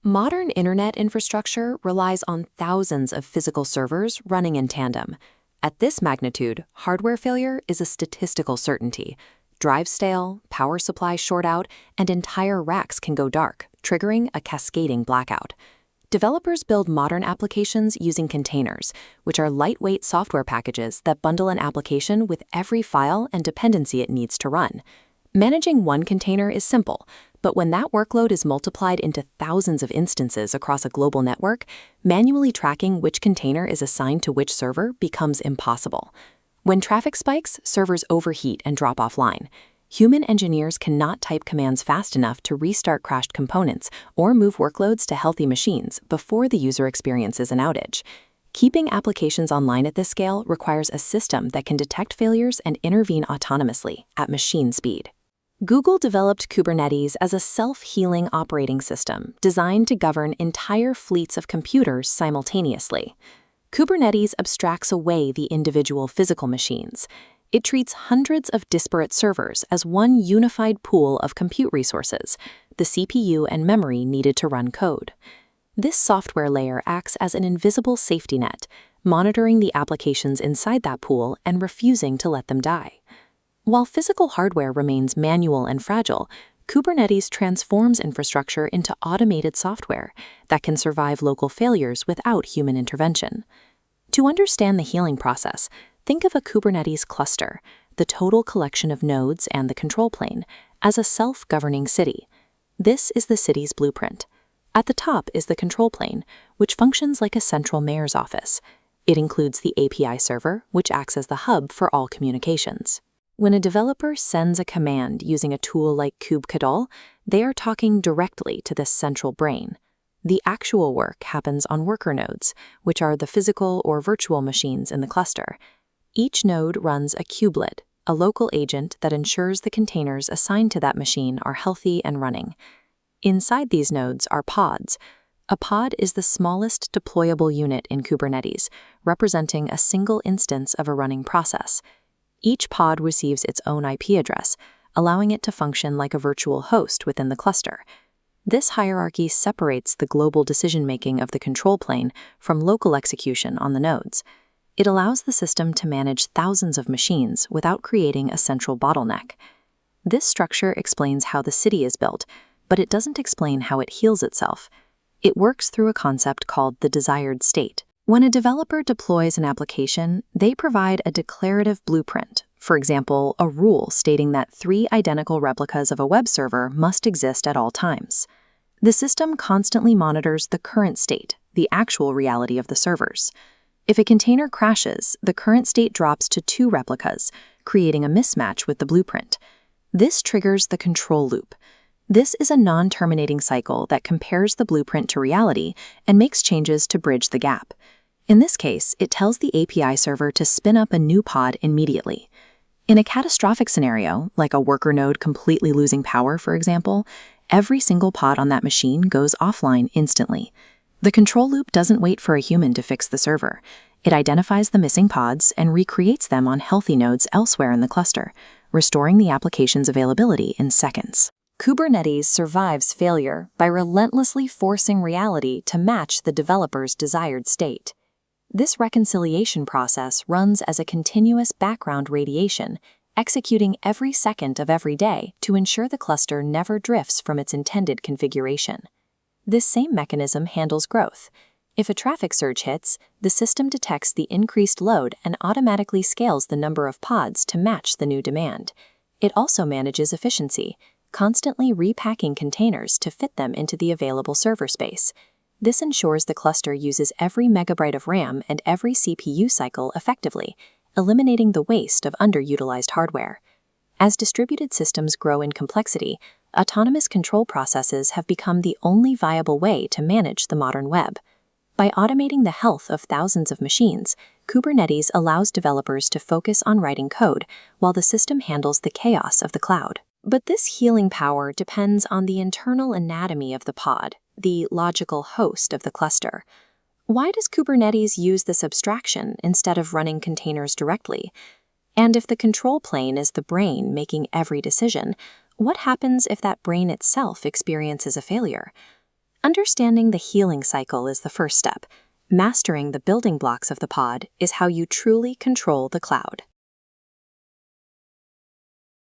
Modern internet infrastructure relies on thousands of physical servers running in tandem. At this magnitude, hardware failure is a statistical certainty. Drives stale, power supply short out, and entire racks can go dark, triggering a cascading blackout. Developers build modern applications using containers, which are lightweight software packages that bundle an application with every file and dependency it needs to run. Managing one container is simple, but when that workload is multiplied into thousands of instances across a global network, manually tracking which container is assigned to which server becomes impossible. When traffic spikes, servers overheat and drop offline. Human engineers cannot type commands fast enough to restart crashed components or move workloads to healthy machines before the user experiences an outage. Keeping applications online at this scale requires a system that can detect failures and intervene autonomously at machine speed. Google developed Kubernetes as a self-healing operating system designed to govern entire fleets of computers simultaneously. Kubernetes abstracts away the individual physical machines. It treats hundreds of disparate servers as one unified pool of compute resources, the CPU and memory needed to run code. This software layer acts as an invisible safety net, monitoring the applications inside that pool and refusing to let them die. While physical hardware remains manual and fragile, Kubernetes transforms infrastructure into automated software that can survive local failures without human intervention. To understand the healing process, think of a Kubernetes cluster, the total collection of nodes and the control plane, as a self-governing city. This is the city's blueprint. At the top is the control plane, which functions like a central mayor's office. It includes the API server, which acts as the hub for all communications. When a developer sends a command using a tool like kubectl, they are talking directly to this central brain. The actual work happens on worker nodes, which are the physical or virtual machines in the cluster. Each node runs a kubelet, a local agent that ensures the containers assigned to that machine are healthy and running. Inside these nodes are pods. A pod is the smallest deployable unit in Kubernetes, representing a single instance of a running process. Each pod receives its own IP address, allowing it to function like a virtual host within the cluster. This hierarchy separates the global decision-making of the control plane from local execution on the nodes. It allows the system to manage thousands of machines without creating a central bottleneck. This structure explains how the city is built, but it doesn't explain how it heals itself. It works through a concept called the desired state. When a developer deploys an application, they provide a declarative blueprint, for example, a rule stating that 3 identical replicas of a web server must exist at all times. The system constantly monitors the current state, the actual reality of the servers. If a container crashes, the current state drops to 2 replicas, creating a mismatch with the blueprint. This triggers the control loop. This is a non-terminating cycle that compares the blueprint to reality and makes changes to bridge the gap. In this case, it tells the API server to spin up a new pod immediately. In a catastrophic scenario, like a worker node completely losing power, for example, every single pod on that machine goes offline instantly. The control loop doesn't wait for a human to fix the server. It identifies the missing pods and recreates them on healthy nodes elsewhere in the cluster, restoring the application's availability in seconds. Kubernetes survives failure by relentlessly forcing reality to match the developer's desired state. This reconciliation process runs as a continuous background radiation, executing every second of every day to ensure the cluster never drifts from its intended configuration. This same mechanism handles growth. If a traffic surge hits, the system detects the increased load and automatically scales the number of pods to match the new demand. It also manages efficiency, constantly repacking containers to fit them into the available server space. This ensures the cluster uses every megabyte of RAM and every CPU cycle effectively, eliminating the waste of underutilized hardware. As distributed systems grow in complexity, autonomous control processes have become the only viable way to manage the modern web. By automating the health of thousands of machines, Kubernetes allows developers to focus on writing code while the system handles the chaos of the cloud. But this healing power depends on the internal anatomy of the pod, the logical host of the cluster. Why does Kubernetes use this abstraction instead of running containers directly? And if the control plane is the brain making every decision, what happens if that brain itself experiences a failure? Understanding the healing cycle is the first step. Mastering the building blocks of the pod is how you truly control the cloud.